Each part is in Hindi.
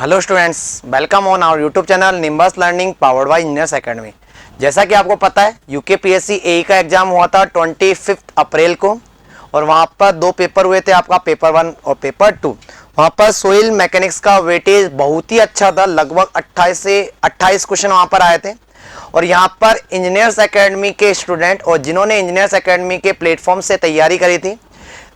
Hello students, welcome on our YouTube channel Nimbus learning powered by engineers academy. जैसा कि आपको पता है यूकेपीएससी एई का एग्जाम हुआ था 25 अप्रैल को और वहाँ पर दो पेपर हुए थे, आपका पेपर 1 और पेपर 2। वहाँ पर सोइल मैकेनिक्स का वेटेज बहुत ही अच्छा था, लगभग 28 से 28 क्वेश्चन वहाँ पर आए थे। और यहाँ पर इंजीनियर्स एकेडमी के स्टूडेंट और जिन्होंने इंजीनियर्स एकेडमी के प्लेटफॉर्म से तैयारी करी थी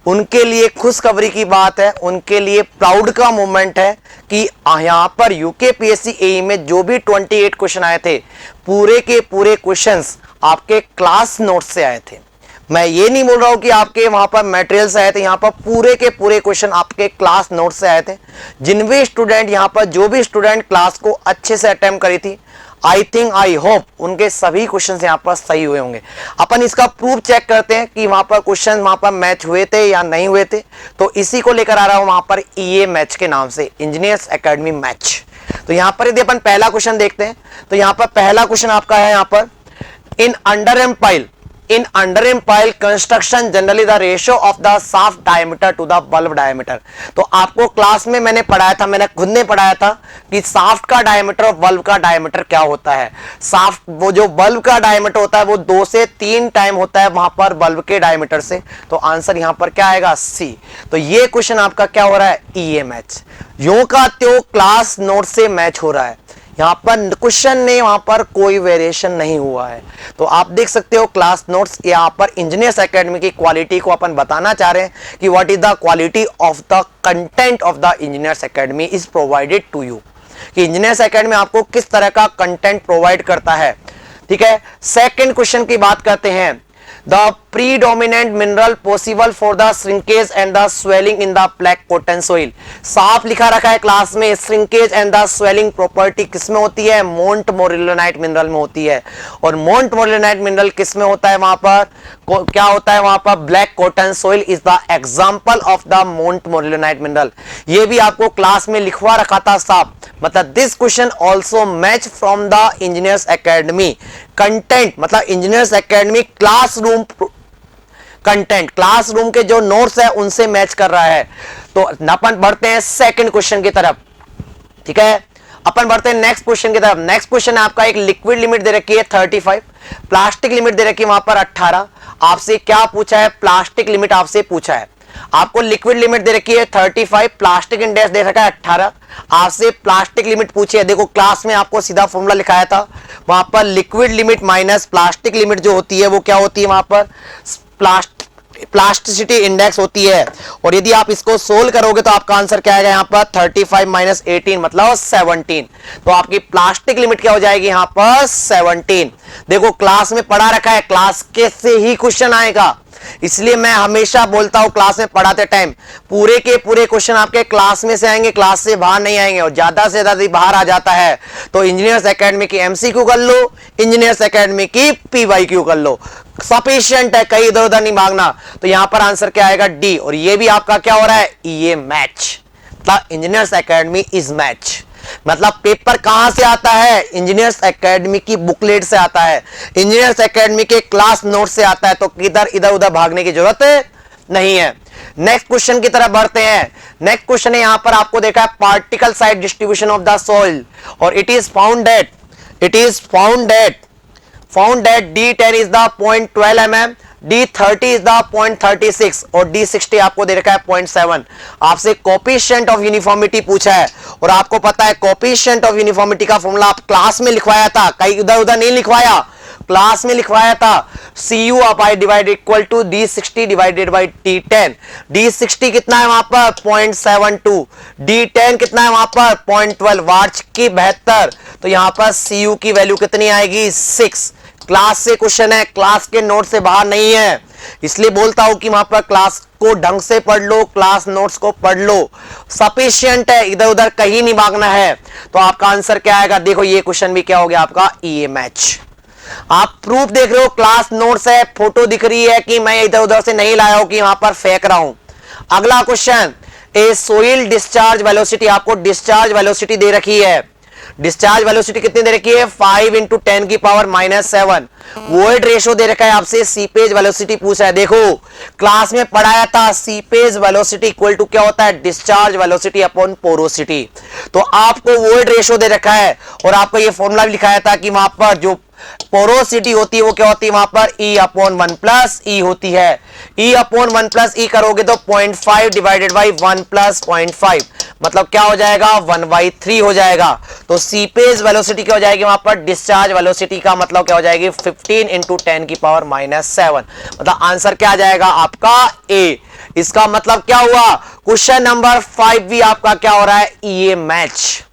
उनके लिए खुशखबरी की बात है, उनके लिए प्राउड का मोमेंट है कि यहाँ पर यूकेपीएससी एई में जो भी 28 क्वेश्चन आए थे पूरे के पूरे क्वेश्चंस आपके क्लास नोट से आए थे। मैं ये नहीं बोल रहा हूँ कि आपके वहाँ पर मटेरियल से आए थे, यहाँ पर पूरे के पूरे क्वेश्चन आपके क्लास नोट से आए थे। जिन भी स्टूडेंट यहाँ पर जो भी स्टूडेंट क्लास को अच्छे से अटेम्प्ट करी थी, आई होप उनके सभी क्वेश्चंस यहाँ पर सही हुए होंगे। अपन इसका प्रूफ चेक करते हैं कि वहां पर क्वेश्चन वहां पर मैच हुए थे या नहीं हुए थे। तो इसी को लेकर आ रहा हूं वहां पर ईए मैच के नाम से, इंजीनियर्स एकेडमी मैच। तो यहाँ पर यदि अपन पहला क्वेश्चन देखते हैं तो यहाँ पर पहला क्वेश्चन आपका है, यहाँ पर in underhand pile construction generally the ratio of the shaft diameter to the bulb diameter। तो आपको क्लास में मैंने पढ़ाया था, मैंने खुद ने पढ़ाया था कि शाफ्ट का डायमीटर और बल्ब का डायमीटर क्या होता है। शाफ्ट वो जो बल्ब का डायमीटर होता है वो 2 से 3 टाइम होता है वहां पर बल्ब के डायमीटर से। तो आंसर यहां पर क्या आएगा, सी। तो ये क्वेश्चन आपका क्या हो रहा है, ईए मैच। यूं का त्यों क्लास नोट से मैच हो रहा है, यहाँ पर क्वेश्चन ने वहां पर कोई वेरिएशन नहीं हुआ है। तो आप देख सकते हो क्लास नोट्स, यहाँ पर इंजीनियर्स एकेडमी की क्वालिटी को अपन बताना चाह रहे हैं कि what is the quality of the content of the engineers academy is provided to you, कि इंजीनियर्स एकेडमी आपको किस तरह का कंटेंट प्रोवाइड करता है। ठीक है, सेकंड क्वेश्चन की बात करते हैं। The predominant mineral possible for the shrinkage and the swelling in the black cotton soil। साफ लिखा रखा है क्लास में, shrinkage and the swelling property किसमें होती है, मोंटमोरिलोनाइट मिनरल में होती है। और मोंटमोरिलोनाइट मिनरल किसमें होता है, वहां पर क्या होता है, वहां पर black cotton soil is the example of the montmorillonite mineral. ये भी आपको क्लास में लिखवा रखा था साफ। मतलब this question also match from the engineers academy content, मतलब engineers academy classroom content, classroom के जो नोट्स है उनसे मैच कर रहा है। तो अपन बढ़ते हैं सेकंड क्वेश्चन की तरफ। ठीक है, अपन बढ़ते हैं नेक्स्ट क्वेश्चन की तरफ। नेक्स्ट क्वेश्चन आपका एक लिक्विड लिमिट दे रखी है 35, प्लास्टिक लिमिट दे रखी है वहां पर 18। आपसे क्या पूछा है, प्लास्टिक लिमिट आपसे पूछा है। आपको लिक्विड लिमिट दे रखी है 35, प्लास्टिक इंडेक्स दे रखा है 18। आपसे प्लास्टिक लिमिट पूछी है। देखो क्लास में आपको सीधा फॉर्मूला लिखाया था, वहां पर liquid limit minus plastic limit जो होती है वो क्या होती है, वहां पर प्लास्टिसिटी इंडेक्स होती है। और यदि आप इसको सोल्व करोगे तो आपका आंसर क्या आएगा, यहाँ पर 35 माइनस 18 मतलब 17। तो आपकी प्लास्टिक लिमिट क्या हो जाएगी, यहाँ पर 17। देखो क्लास में पढ़ा रखा है, क्लास के से ही क्वेश्चन आएगा। इसलिए मैं हमेशा बोलता हूं क्लास में पढ़ाते टाइम पूरे के पूरे क्वेश्चन आपके क्लास में से आएंगे, क्लास से बाहर नहीं आएंगे। और ज्यादा से ज्यादा बाहर आ जाता है तो इंजीनियर्स एकेडमी की एमसीक्यू कर लो, इंजीनियर्स एकेडमी की पीवाईक्यू कर लो, सफिशिएंट है, कहीं इधर उधर नहीं भागना। तो यहां पर आंसर क्या आएगा, डी। और ये भी आपका क्या हो रहा है, ये match. The engineers academy is match. मतलब पेपर कहां से आता है, इंजीनियर्स एकेडमी की बुकलेट से आता है, इंजीनियर्स एकेडमी के क्लास नोट से आता है। तो किधर इधर उधर भागने की जरूरत नहीं है। नेक्स्ट क्वेश्चन की तरफ बढ़ते हैं। नेक्स्ट क्वेश्चन है, यहां पर आपको देखा है particle size distribution of the soil, और it is found that D10 is the 0.12 mm, D30 is the 0.36 और D60 आपको दे रखा है 0.7। आपसे कोएफिशिएंट ऑफ यूनिफॉर्मिटी पूछा है और आपको पता है कोएफिशिएंट ऑफ यूनिफॉर्मिटी का फॉर्मूला आप क्लास में लिखवाया था, कहीं उधर उधर नहीं लिखवाया, क्लास में लिखवाया था। CU upon divide equal to D60 divided by D10। D60 कितना है वहां पर 0.72, D10 कितना है वहां पर 0.12, वार्च की 72। तो यहां पर CU की वैल्यू कितनी आएगी, 6। क्लास से क्वेश्चन है, क्लास के नोट से बाहर नहीं है। इसलिए बोलता हूं कि वहां पर क्लास को ढंग से पढ़ लो, क्लास नोट्स को पढ़ लो, सफिशिएंट है, इधर उधर कहीं नहीं भागना है। तो आपका आंसर क्या आएगा, देखो ये क्वेश्चन भी क्या हो गया आपका, ईए मैच। आप प्रूफ देख रहे हो, क्लास नोट्स है, फोटो दिख रही है कि मैं इधर उधर से नहीं लाया हूं कि वहां पर फेंक रहा हूं। अगला क्वेश्चन, ए सोइल डिस्चार्ज वेलोसिटी, आपको डिस्चार्ज वेलोसिटी दे रखी है। डिस्चार्ज वेलोसिटी कितनी दे रखी है 5 इंटू 10 की पावर -7। वोइड रेशो दे रखा है आपसे, सीपेज वेलोसिटी पूछा है। देखो क्लास में पढ़ाया था सीपेज वेलोसिटी इक्वल टू क्या होता है डिस्चार्ज वेलोसिटी अपॉन पोरोसिटी। तो आपको वोइड रेशो दे रखा है और आपको ये फॉर्मूला भी लिखाया था कि वहां पर जो पोरोसिटी होती है वो क्या होती है वहां पर E अपॉन 1 प्लस E होती है। E अपॉन 1 प्लस E करोगे तो 0.5 डिवाइडेड बाई 1 प्लस 0.5 मतलब क्या हो जाएगा 1/3 हो जाएगा। तो सीपेज वेलोसिटी क्या हो जाएगी वहां पर डिस्चार्ज वेलोसिटी का मतलब क्या हो जाएगी 15 इंटू 10 की पावर -7। मतलब आंसर क्या आ जाएगा आपका ए। इसका मतलब क्या हुआ क्वेश्चन नंबर 5 भी आपका क्या हो रहा है ये मैच।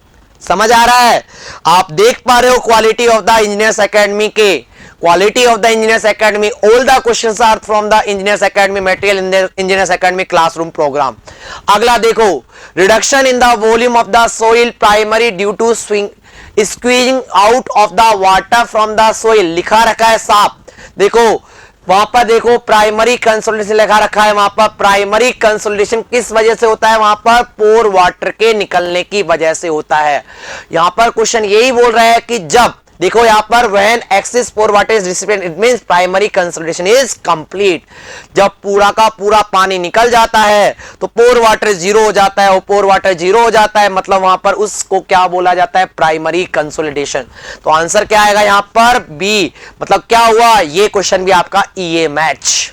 समझ आ रहा है? आप देख पा रहे हो quality of the engineers academy के, quality of the engineers academy, all the questions are from the engineers academy material engineers academy classroom program. अगला देखो, reduction in the volume of the soil primary due to squeezing out of the water from the soil, लिखा रखा है साफ। देखो वहां पर देखो प्राइमरी कंसोलिडेशन लिखा रखा है, वहां पर प्राइमरी कंसोलिडेशन किस वजह से होता है वहां पर पोर वाटर के निकलने की वजह से होता है। यहां पर क्वेश्चन यही बोल रहा है कि जब देखो यहां पर when access pour water is recipient it means primary consolidation is complete. जब पूरा का पूरा पानी निकल जाता है तो पोर वाटर जीरो हो जाता है, और पोर वाटर जीरो हो जाता है मतलब वहां पर उसको क्या बोला जाता है प्राइमरी कंसोलिडेशन। तो आंसर क्या आएगा यहां पर बी। मतलब क्या हुआ ये क्वेश्चन भी आपका ईए मैच।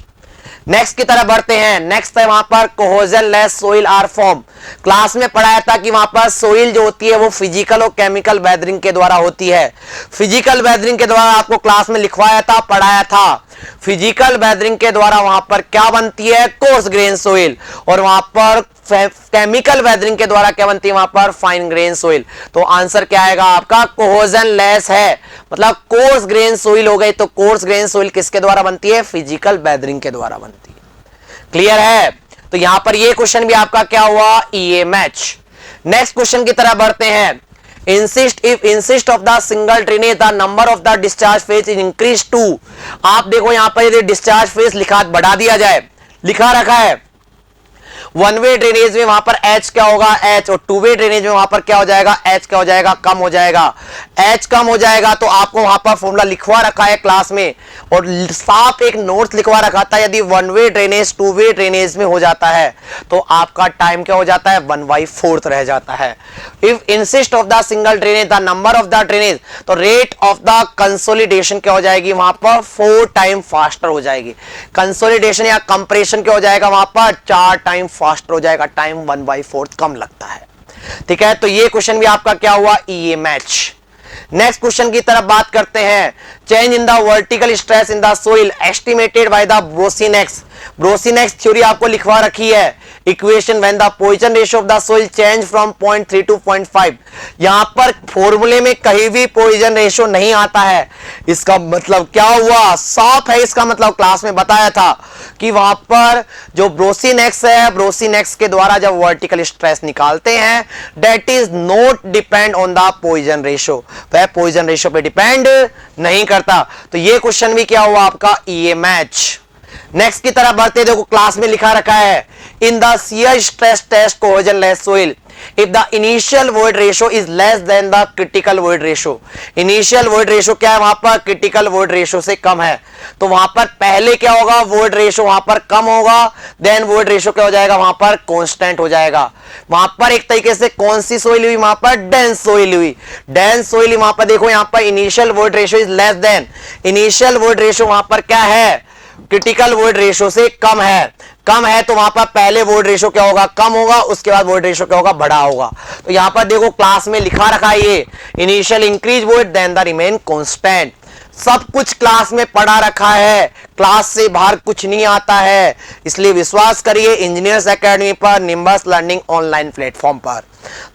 नेक्स्ट की तरफ बढ़ते हैं। नेक्स्ट है वहां पर cohesionless soil are form. Class में पढ़ाया था कि वहां पर सोइल जो होती है वो फिजिकल और केमिकल वेदरिंग के द्वारा होती है। फिजिकल वेदरिंग के द्वारा आपको क्लास में लिखवाया था, पढ़ाया था। फिजिकल वेदरिंग के द्वारा वहां पर क्या बनती है कोर्स ग्रेन सोइल, और वहां पर केमिकल वेदरिंग के द्वारा क्या बनती है वहां पर फाइन ग्रेन सोइल। तो आंसर क्या आएगा आपका कोहेजन लेस है, मतलब कोर्स ग्रेन सोइल हो गई। तो कोर्स ग्रेन सोइल किसके द्वारा बनती है फिजिकल वेदरिंग के द्वारा बनती है। क्लियर है? तो यहां पर ये क्वेश्चन भी आपका क्या हुआ ईए मैच। नेक्स्ट क्वेश्चन की तरफ बढ़ते हैं। Instead of the single drainage the number of the discharge phase is increase to. आप देखो यहां पर यदि डिस्चार्ज फेज लिखा बढ़ा दिया जाए, लिखा रखा है वन वे ड्रेनेज में वहां पर H क्या होगा H, और टू वे ड्रेनेज में वहां पर क्या हो जाएगा H क्या हो जाएगा कम हो जाएगा। H कम हो जाएगा तो आपको वहां पर फॉर्मूला लिखवा रखा है क्लास में, और साफ एक नोट्स लिखवा रखा था यदि one way drainage two way drainage में हो जाता है तो आपका टाइम क्या हो जाता है 1/4 रह जाता है। If insist of the single drainage the number of the drainage, तो रेट ऑफ द कंसोलिडेशन क्या हो जाएगी वहां पर 4 टाइम फास्टर हो जाएगी। कंसोलिडेशन या कंप्रेशन क्या हो जाएगा वहां पर 4 टाइम फास्टर हो जाएगा, टाइम 1/4 कम लगता है। ठीक है, तो ये क्वेश्चन भी आपका क्या हुआ ईए मैच। नेक्स्ट क्वेश्चन की तरफ बात करते हैं। Change in the vertical stress in the soil estimated by the Boussinesq. Boussinesq theory आपको लिखवा रखी है। Equation when the Poisson ratio of the soil change from 0.3 to 0.5। यहां पर फॉर्मूले में कहीं भी पोइजन रेशियो नहीं आता है। इसका मतलब क्या हुआ साफ है। इसका मतलब क्लास में बताया था कि वहां पर जो ब्रोसिनेक्स है, ब्रोसिनेक्स के द्वारा जब वर्टिकल स्ट्रेस निकालते हैं that is not depend on the Poisson ratio, वह पोइजन रेशियो पे डिपेंड नहीं करता। तो ये क्वेश्चन भी क्या हुआ आपका ईए मैच। नेक्स्ट की तरफ बढ़ते, देखो क्लास में लिखा रखा है in the shear stress test cohesionless soil if the initial void ratio is less than the critical void ratio। initial void ratio क्या है वहां पर critical void ratio से कम है, तो वहां पर पहले क्या होगा void ratio वहां पर कम होगा, then void ratio क्या हो जाएगा वहां पर constant हो जाएगा। वहां पर एक तरीके से कौन सी सोइल हुई वहां पर dense सोइल हुई, dense सोइल वहां पर देखो यहां पर initial void ratio is less than, initial void ratio वहां पर क्या है क्रिटिकल वोइड रेशियो से कम है। कम है तो वहां पर पहले वोइड रेशियो क्या होगा कम होगा, उसके बाद वोइड रेशियो क्या होगा बड़ा होगा। तो यहां पर देखो क्लास में लिखा रखा है ये initial increase void then the remain constant. सब कुछ क्लास में पढ़ा रखा है, क्लास से बाहर कुछ नहीं आता है। इसलिए विश्वास करिए इंजीनियर्स एकेडमी पर, निम्बस लर्निंग ऑनलाइन प्लेटफॉर्म पर।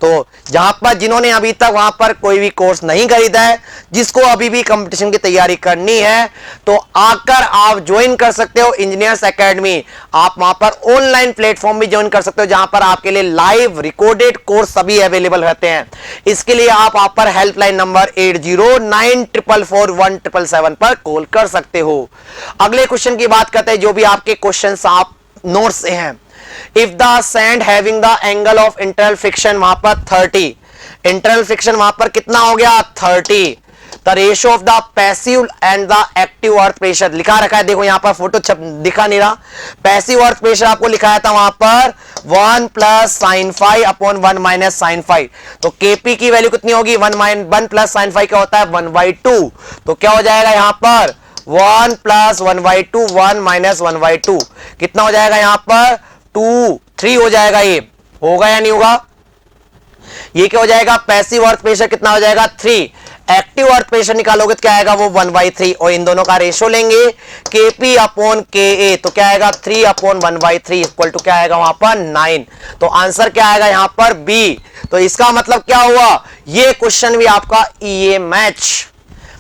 तो जहां पर जिन्होंने अभी तक वहां पर कोई भी कोर्स नहीं खरीदा है, जिसको अभी भी कंपटीशन की तैयारी करनी है, तो आकर आप ज्वाइन कर सकते हो इंजीनियर्स एकेडमी। आप वहां पर ऑनलाइन प्लेटफॉर्म भी ज्वाइन कर सकते हो, जहां पर आपके लिए लाइव रिकॉर्डेड कोर्स सभी अवेलेबल रहते हैं। इसके लिए आप पर हेल्पलाइन नंबर 8094441777 पर कॉल कर सकते हो। अगले क्वेश्चन की बात करते हैं, जो भी आपके क्वेश्चन आप नोट से हैं। If the sand having the angle of internal friction वहां पर 30, इंटरनल फ्रिक्शन वहां पर कितना हो गया 30। The ratio of the passive and the active earth pressure लिखा रखा है, देखो यहां पर फोटो दिखा नहीं रहा। पैसिव अर्थ प्रेशर आपको लिखाया था वहां पर 1 plus sine five upon 1 minus sine five. तो केपी की वैल्यू कितनी होगी 1 प्लस साइन फाइव क्या होता है 1/2। तो क्या हो जाएगा यहां पर 1 प्लस 1/2 1 माइनस 1/2 कितना हो जाएगा यहां पर 2 3 हो जाएगा। ये होगा या नहीं होगा, ये क्या हो जाएगा पैसिव अर्थ प्रेशर कितना हो जाएगा 3। एक्टिव अर्थ प्रेशर निकालोगे तो क्या आएगा वो 1/3 और इन दोनों का रेशो लेंगे Kp अपॉन Ka तो क्या आएगा 3 अपॉन 1/3 इक्वल टू क्या आएगा वहां पर 9। तो आंसर क्या आएगा यहां पर बी। तो इसका मतलब क्या हुआ, ये क्वेश्चन भी आपका ईए मैच।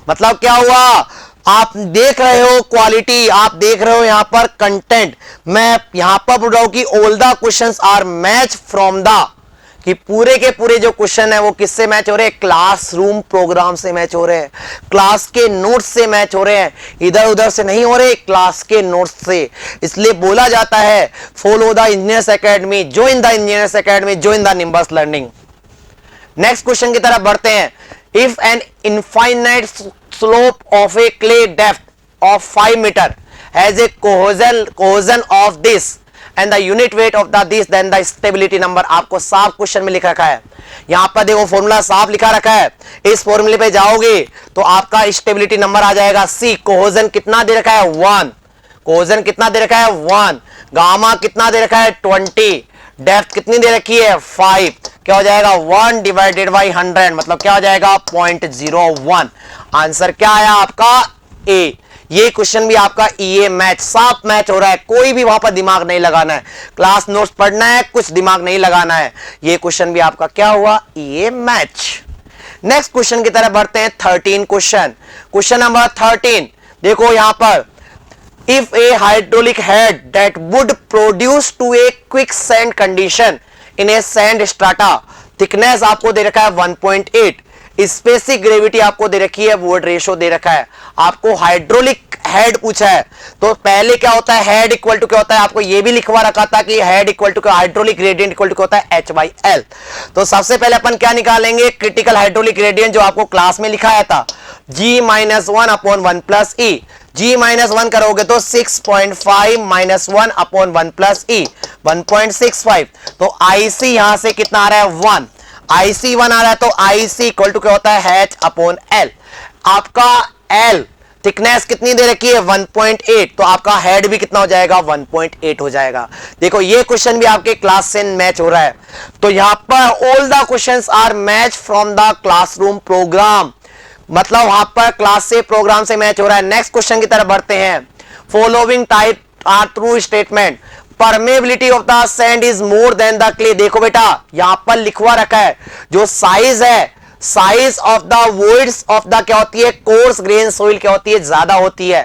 मतलब क्या हुआ, आप देख रहे हो क्वालिटी, आप देख रहे हो यहां पर कंटेंट। मैं यहां पर बोल रहा हूं कि all the questions are match from the, कि पूरे के पूरे जो क्वेश्चन है वो किससे मैच हो रहे हैं, क्लासरूम प्रोग्राम से मैच हो रहे हैं, क्लास के नोट्स से मैच हो रहे हैं, इधर उधर से नहीं हो रहे, क्लास के नोट्स से। इसलिए बोला जाता है follow the engineers academy, join the engineers academy, join the Nimbus learning. Next question की तरफ बढ़ते हैं। If an infinite slope of a clay depth of 5 meter has a cohesion of this and the unit weight of the this then the stability number. आपको साफ क्वेश्चन में लिख रखा है, यहां पर देखो फॉर्मूला साफ लिखा रखा है। इस फॉर्मूले पे जाओगे तो आपका स्टेबिलिटी नंबर आ जाएगा सी। कोहेजन कितना दे रखा है 1, कोहेजन कितना दे रखा है 1, गामा कितना दे रखा है 20, डेप्थ कितनी दे रखी है 5, क्या हो जाएगा 1 डिवाइडेड बाई 100 मतलब क्या हो जाएगा 0.01। आंसर क्या आया आपका ए। ये क्वेश्चन भी आपका ईए मैच, साफ मैच हो रहा है, कोई भी वहां पर दिमाग नहीं लगाना है, क्लास नोट्स पढ़ना है, कुछ दिमाग नहीं लगाना है। ये क्वेश्चन भी आपका क्या हुआ ईए मैच। नेक्स्ट क्वेश्चन की तरफ बढ़ते हैं 13 क्वेश्चन। क्वेश्चन नंबर 13 देखो यहां पर, if a hydraulic head that would produce to a quick sand condition in a sand strata, thickness आपको दे रखा है 1.8, स्पेसिफिक ग्रेविटी आपको दे रखी है, वोल्ट रेशो दे रखा है। आपको हाइड्रोलिक हेड पूछा है तो पहले क्या होता है हेड इक्वल टू क्या होता है, आपको ये भी लिखवा रखा था कि head equal to hydraulic gradient equal to क्या होता है H/L। तो सबसे पहले अपन क्या निकालेंगे, क्रिटिकल हाइड्रोलिक ग्रेडियंट जो आपको क्लास में लिखाया था G-1 upon 1 plus E। G-1 करोगे तो 6.5 माइनस 1 अपॉन 1 प्लस E 1.65। तो IC यहां से कितना आ रहा है 1, IC1 आ रहा है तो IC इक्वल टू क्या होता है H अपॉन L। आपका L थिकनेस कितनी दे रखी है 1.8 तो आपका हेड भी कितना हो जाएगा 1.8 हो जाएगा। देखो ये क्वेश्चन भी आपके क्लास से मैच हो रहा है। तो यहां पर all the questions are match from the classroom program, मतलब वहां पर क्लास से प्रोग्राम से मैच हो रहा है। नेक्स्ट क्वेश्चन की तरफ बढ़ते हैं। Following type are true statement, permeability of the sand is more than the clay. देखो बेटा यहां पर लिखवा रखा है जो साइज है, size of the voids of the क्या होती है कोर्स ग्रेन सोइल क्या होती है ज्यादा होती है।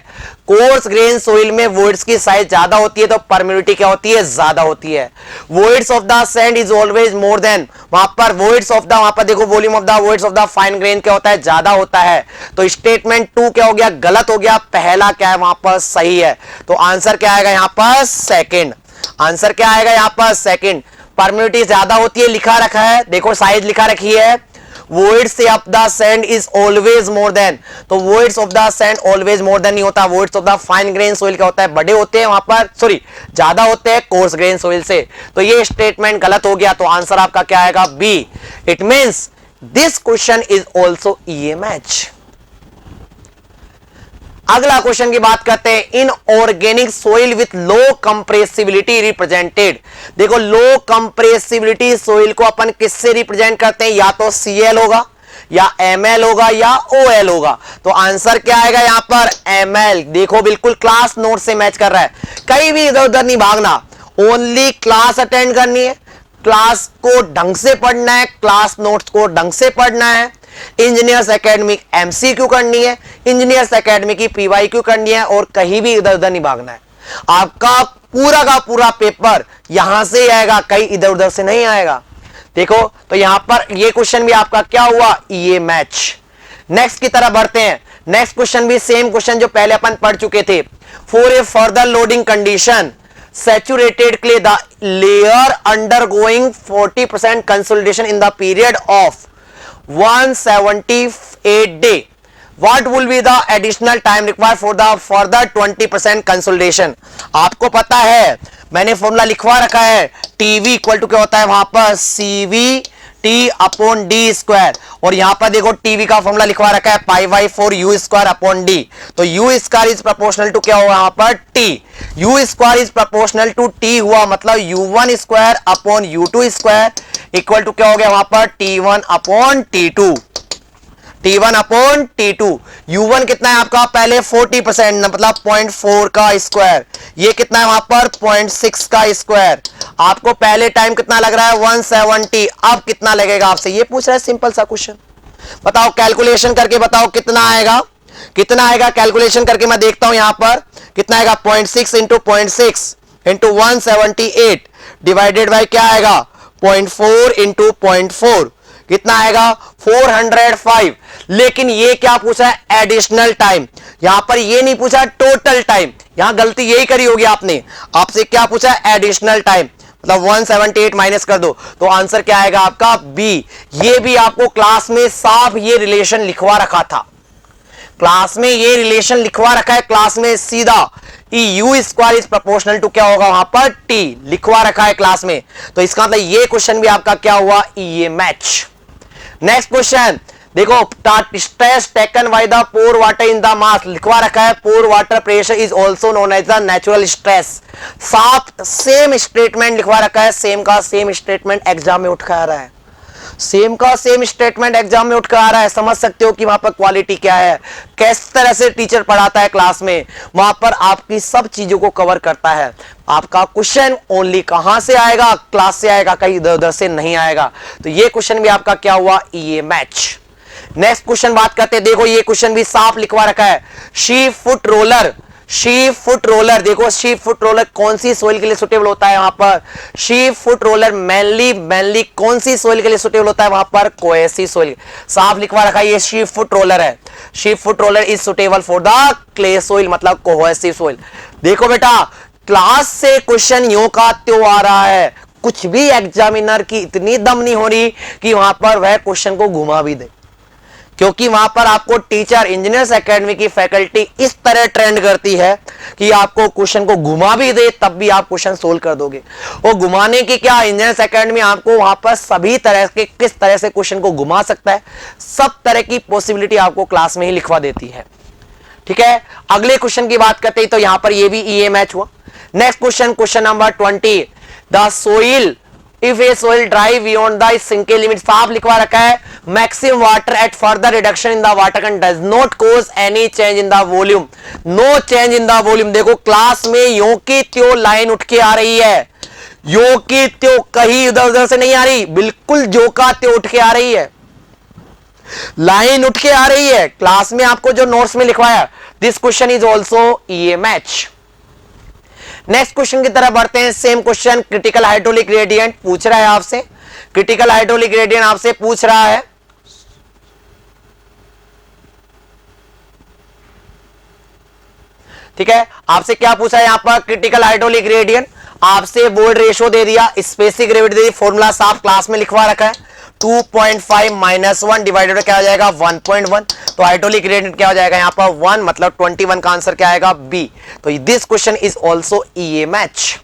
कोर्स ग्रेन सोइल में वोइड्स की साइज ज्यादा होती है तो परमेबिलिटी क्या होती है ज्यादा होती है। Voids of the sand is always more then, वहां पर वोइड्स ऑफ द, वहां पर देखो volume of the voids of the fine grain क्या होता है ज्यादा होता है। तो स्टेटमेंट 2 क्या हो गया गलत हो गया, पहला क्या है वहां पर सही है। तो आंसर क्या आएगा यहां पर सेकंड। आंसर क्या आएगा यहां पर सेकंड। परमेबिलिटी ज्यादा होती है लिखा रखा है, देखो साइज लिखा रखी है, voids of the sand is always more than, तो voids of the sand always more than नहीं होता, voids of the fine grain soil क्या होता है बड़े होते हैं वहां पर, सॉरी ज्यादा होते हैं कोर्स ग्रेन सोइल से। तो ये स्टेटमेंट गलत हो गया, तो आंसर आपका क्या आएगा B. It means this question is also EA match. अगला क्वेश्चन की बात करते हैं। Inorganic soil with low compressibility represented, देखो लो कंप्रेसिबिलिटी सोइल को अपन किससे रिप्रेजेंट करते हैं, या तो Cl होगा या Ml होगा या OL होगा। तो आंसर क्या आएगा यहां पर Ml। देखो बिल्कुल क्लास नोट से मैच कर रहा है, कहीं भी इधर उधर नहीं भागना, ओनली क्लास अटेंड करनी है, क्लास को ढंग से पढ़ना है, क्लास नोट्स को ढंग से पढ़ना है। इंजीनियर्स एकेडमी MCQ करनी है, इंजीनियर्स एकेडमी की PYQ करनी है और कहीं भी इधर उधर नहीं भागना है। आपका पूरा का पूरा पेपर यहां से आएगा, कहीं इधर उधर से नहीं आएगा। देखो तो यहां पर ये क्वेश्चन भी आपका क्या हुआ ये मैच। नेक्स्ट की तरफ बढ़ते हैं। नेक्स्ट क्वेश्चन भी सेम क्वेश्चन जो पहले अपन पढ़ चुके थे। For a further loading condition saturated clay the layer undergoing 40% consolidation in the period of 178 day. What will be the additional time required for the further 20% consolidation? आपको पता है, मैंने फॉर्मूला लिखवा रखा है, टीवी इक्वल टू क्या होता है वहां पर, CV T upon D square, और यहां पर देखो टीवी का फॉर्मूला लिखवा रखा है pi by 4 u square upon D. तो u square is proportional to क्या होगा यहां पर, T. U square is proportional to T हुआ, मतलब u1 square upon u2 square equal to क्या हो गया वहां पर, t1 upon t2, T1 upon T2। U1 कितना है आपका, पहले 40% मतलब 0.4 का स्क्वायर, ये कितना है वहां पर 0.6 का स्क्वायर। आपको पहले टाइम कितना लग रहा है 170, अब कितना लगेगा आपसे ये पूछ रहा है, सिंपल सा क्वेश्चन। बताओ कैलकुलेशन करके बताओ कितना आएगा, कितना आएगा कैलकुलेशन करके मैं देखता हूं यहां पर कितना आएगा, 0.6 इंटू 0.6 इंटू 178 डिवाइडेड बाई क्या आएगा 0.4 इंटू 0.4 कितना आएगा 405। लेकिन ये क्या पूछा है, एडिशनल टाइम, यहां पर ये नहीं पूछा टोटल टाइम, यहां गलती यही करी होगी आपने, आपसे क्या पूछा है एडिशनल टाइम, मतलब 178 माइनस कर दो तो आंसर क्या आएगा आपका बी। ये भी आपको क्लास में साफ ये रिलेशन लिखवा रखा था, क्लास में ये रिलेशन लिखवा रखा है क्लास में सीधा, U square is proportional to क्या होगा वहां पर टी, लिखवा रखा है क्लास में। तो इसका मतलब ये क्वेश्चन भी आपका क्या हुआ, ये मैच। नेक्स्ट क्वेश्चन देखो, stress taken by the pore water in the mass, लिखवा रखा है pore water pressure is also known as the natural stress. साफ सेम स्टेटमेंट लिखवा रखा है, सेम का सेम स्टेटमेंट एग्जाम में उठ कर आ रहा है, सेम का सेम स्टेटमेंट एग्जाम में उठकर आ रहा है। समझ सकते हो कि वहां पर क्वालिटी क्या है, किस तरह से टीचर पढ़ाता है क्लास में, वहां पर आपकी सब चीजों को कवर करता है। आपका क्वेश्चन ओनली कहां से आएगा, क्लास से आएगा, कहीं इधर उधर से नहीं आएगा। तो ये क्वेश्चन भी आपका क्या हुआ, ये मैच। नेक्स्ट क्वेश्चन बात करते हैं, देखो ये क्वेश्चन भी साफ लिखवा रखा है, sheep foot roller, sheep foot roller, देखो शीप फुट रोलर कौन सी सोइल के लिए सुटेबल होता है, यहां पर शीप फुट रोलर मेनली कौन सी सोइल के लिए सुटेबल होता है, वहां पर कोएसिव सोइल, साफ लिखवा रखा है ये शीप फुट रोलर है, sheep foot roller is suitable for the clay soil मतलब कोएसिव सोइल। देखो बेटा क्लास से क्वेश्चन यूं का त्यों आ रहा है, कुछ भी एग्जामिनर की इतनी दम नहीं हो रही कि वहां पर वह क्वेश्चन को घुमा भी दे, क्योंकि वहां पर आपको टीचर इंजीनियर्स एकेडमी की फैकल्टी इस तरह ट्रेंड करती है कि आपको क्वेश्चन को घुमा भी दे तब भी आप क्वेश्चन सोल्व कर दोगे। और घुमाने की क्या, इंजीनियर्स एकेडमी आपको वहां पर सभी तरह के किस तरह से क्वेश्चन को घुमा सकता है, सब तरह की पॉसिबिलिटी आपको क्लास में ही लिखवा देती है। ठीक है, अगले क्वेश्चन की बात करते हैं तो यहां पर ये भी ईए मैच हुआ। Next question, question number 20, the soil if a soil dry beyond the sinking limit, साफ लिखवा रखा है maximum water at further reduction in the water content does not cause any change in the volume, no change in the volume. देखो क्लास में यो की त्यो लाइन उठ के आ रही है, यो की त्यो कहीं इधर उधर से नहीं आ रही, बिल्कुल जो का त्यो उठ के आ रही है, लाइन उठ के आ रही है। क्लास में आपको जो नोट्स में लिखवाया, this question is also EA match. Next question की तरफ बढ़ते हैं, same question, critical hydraulic gradient पूछ रहा है आपसे, क्रिटिकल हाइड्रोलिक ग्रेडियंट आपसे पूछ रहा है। ठीक है, आपसे क्या पूछा है यहां पर, क्रिटिकल हाइड्रोलिक ग्रेडियंट, आपसे बोल्ड रेशो दे दिया, स्पेसिफिक ग्रेविटी दे दी, फॉर्मूला साफ क्लास में लिखवा रखा है, 2.5 माइनस 1 डिवाइडेड क्या हो जाएगा 1.1, तो हाइड्रोलिक ग्रेडियंट क्या हो जाएगा यहां पर 1, मतलब 21 का आंसर क्या आएगा बी। तो this question is also EA match.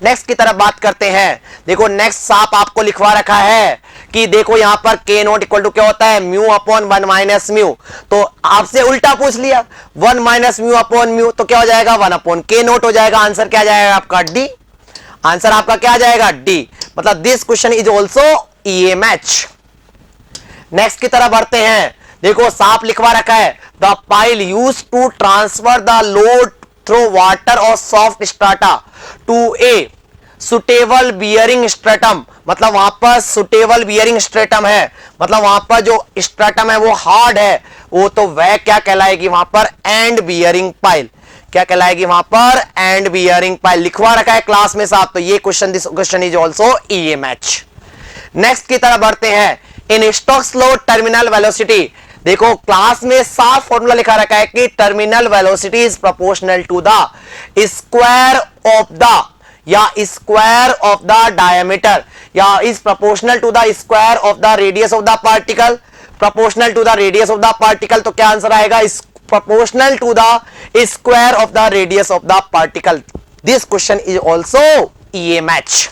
Next की तरफ बात करते हैं, देखो नेक्स्ट साफ आपको लिखवा रखा है कि देखो यहां पर के नोट इक्वल टू क्या होता है, म्यू अपॉन 1 माइनस म्यू, तो आपसे उल्टा पूछ लिया 1 माइनस म्यू अपॉन म्यू, तो क्या हो जाएगा 1 अपॉन के नोट हो जाएगा, आंसर क्या जाएगा आपका डी, आंसर आपका क्या जाएगा डी, मतलब this question is also EA match. Next की तरफ बढ़ते हैं, देखो साफ लिखवा रखा है the pile used to transfer the load through water और soft strata to a suitable bearing stratum, मतलब वहां पर सुटेबल बियरिंग स्ट्रेटम है, मतलब वहां पर जो स्ट्रेटम है वो हार्ड है, वो तो वह क्या कहलाएगी वहां पर एंड बियरिंग पाइल, क्या कहलाएगी वहां पर एंड बियरिंग पाइल, लिखवा रखा है क्लास में साफ। तो ये question, this question is also EA match. Next की तरफ बढ़ते हैं, in Stokes law terminal velocity, देखो क्लास में साफ फॉर्मूला लिखा रखा है कि terminal velocity is proportional to the square of the या स्क्वायर ऑफ द डायमीटर, या is proportional to the square of the radius of the particle, proportional to the radius of the particle, तो क्या आंसर आएगा, इस proportional to the square of the radius of the particle. This question is also EA match.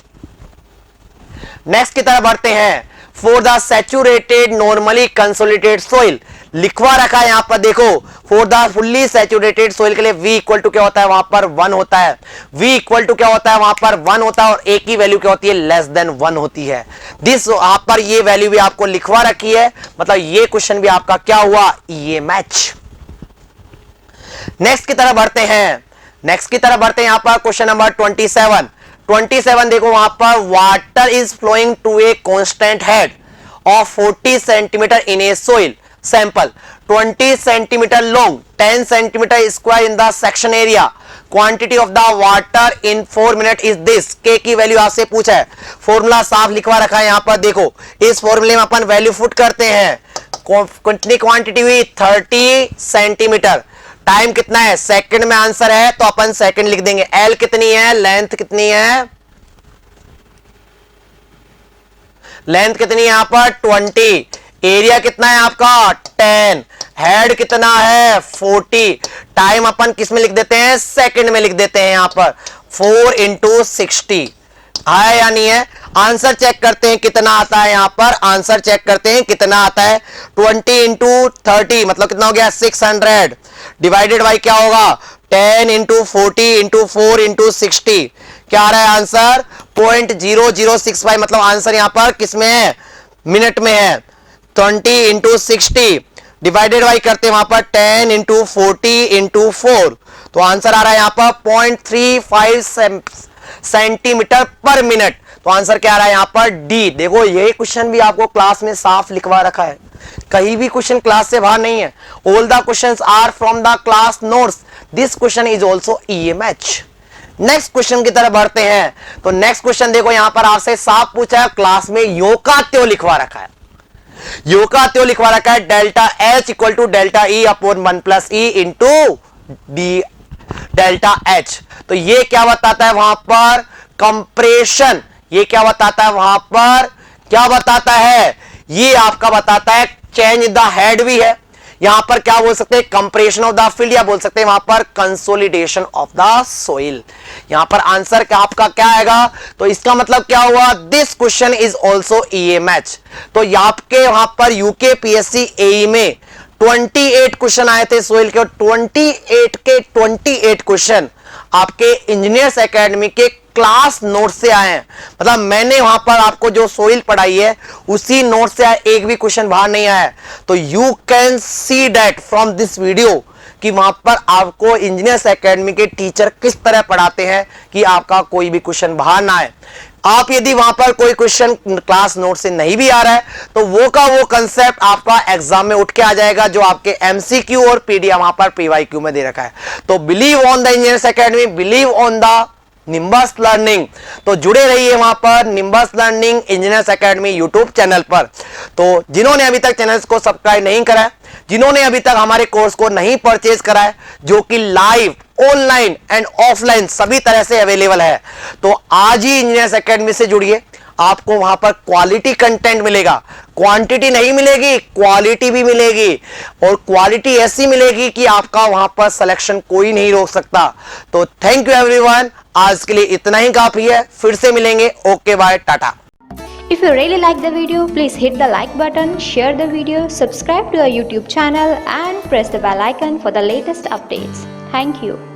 Next की तरफ बढ़ते हैं। For the saturated normally consolidated soil, लिखवा रखा है यहां पर देखो, for the fully saturated soil के लिए v इक्वल टू क्या होता है, वहां पर 1 होता है, v इक्वल टू क्या होता है, वहां पर 1 होता है, और a की वैल्यू क्या होती है, लेस देन 1 होती है। दिस यहां पर ये वैल्यू भी आपको लिखवा रखी है, मतलब ये क्वेश्चन भी आपका क्या हुआ, ये मैच। नेक्स्ट की तरफ बढ़ते हैं। नेक्स्ट की तरफ बढ़ते हैं यहां पर क्वेश्चन नंबर 27 देखो, वहां पर water is flowing to a constant head of 40 centimeter in a soil sample 20 centimeter long 10 centimeter square in the section area, quantity of the water in 4 minute is this. K की वैल्यू आपसे पूछा है, फॉर्मूला साफ लिखवा रखा है यहां पर देखो, इस फॉर्मूले में अपन वैल्यू पुट करते हैं। कितनी क्वांटिटी हुई, 30 सेंटीमीटर, टाइम कितना है, सेकंड में आंसर है तो अपन सेकंड लिख देंगे। एल कितनी है, लेंथ कितनी है, लेंथ कितनी है यहां पर 20, एरिया कितना है आपका 10, हेड कितना है 40, टाइम अपन किस में लिख देते हैं, सेकंड में लिख देते हैं यहां पर 4 × 60 है या नहीं है। आंसर चेक करते हैं कितना आता है, यहां पर आंसर चेक करते हैं कितना आता है, 20 × 30 मतलब कितना हो गया 600, डिवाइडेड बाई क्या होगा 10 × 40 × 4 × 60, क्या आ रहा है आंसर 0.0065, मतलब आंसर यहां पर किसमें है, मिनट में है। 20 × 60 डिवाइडेड बाई करते हैं वहां पर 10 × 40 × 4, तो आंसर आ रहा है यहां पर 0.35 सेंटीमीटर पर मिनट, तो आंसर क्या आ रहा है यहां पर डी। देखो ये क्वेश्चन भी आपको क्लास में साफ लिखवा रखा है, कहीं भी क्वेश्चन क्लास से बाहर नहीं है, all the questions are from the class notes. This question is also EA match. Next question की तरफ बढ़ते हैं। तो नेक्स्ट क्वेश्चन देखो यहां पर आपसे साफ पूछा है, क्लास में योगात्यो लिखवा रखा है, योगात्यो लिखवा रखा है, delta H equal to delta E upon 1 + E into D delta H. तो ये क्या बताता है वहां पर, कंप्रेशन, ये क्या बताता है वहां पर, क्या बताता है, ये आपका बताता है चेंज द हेड भी है, यहां पर क्या बोल सकते हैं, कंप्रेशन ऑफ द फील्ड, या बोल सकते हैं वहां पर कंसोलिडेशन ऑफ द सोइल। यहां पर आंसर क्या आपका क्या आएगा, तो इसका मतलब क्या हुआ, this question is also EA match. तो आपके वहां पर यूके पीएससी एई में 28 क्वेश्चन आए थे सोइल के, और 28 के 28 क्वेश्चन आपके इंजीनियर्स एकेडमी के क्लास नोट से आए हैं, मतलब मैंने वहां पर आपको जो सोइल पढ़ाई है उसी नोट से आए, एक भी क्वेश्चन बाहर नहीं आया। तो you can see that from this video कि वहां पर आपको इंजीनियर्स एकेडमी के टीचर किस तरह पढ़ाते हैं कि आपका कोई भी क्वेश्चन बाहर ना आए। आप यदि वहां पर कोई क्वेश्चन क्लास नोट से नहीं भी आ रहा है तो वो का वो कंसेप्ट आपका एग्जाम में उठ के आ जाएगा, जो आपके एमसीक्यू और पीडीएफ वहां पर पीवाईक्यू में दे रखा है। तो believe on the engineers academy, believe on the Nimbus learning, तो जुड़े रहिए वहां पर nimbus learning engineers academy YouTube channel पर। तो जिन्होंने अभी तक चैनल को सब्सक्राइब नहीं करा है, जिन्होंने अभी तक हमारे कोर्स को नहीं परचेज करा है, जो कि लाइव, ऑनलाइन एंड ऑफलाइन सभी तरह से अवेलेबल है, तो आज ही इंजीनियर्स एकेडमी से जुड़िए। आपको वहां पर क्वालिटी कंटेंट मिलेगा, क्वांटिटी नहीं मिलेगी, क्वालिटी भी मिलेगी, और क्वालिटी ऐसी मिलेगी कि आपका वहां पर सिलेक्शन कोई नहीं रोक सकता। तो थैंक यू एवरीवन, आज के लिए इतना ही काफी है, फिर से मिलेंगे, okay bye, tata. If you really like the video, please hit the like button, share the video, subscribe to our YouTube channel and press the bell icon for the latest updates. Thank you.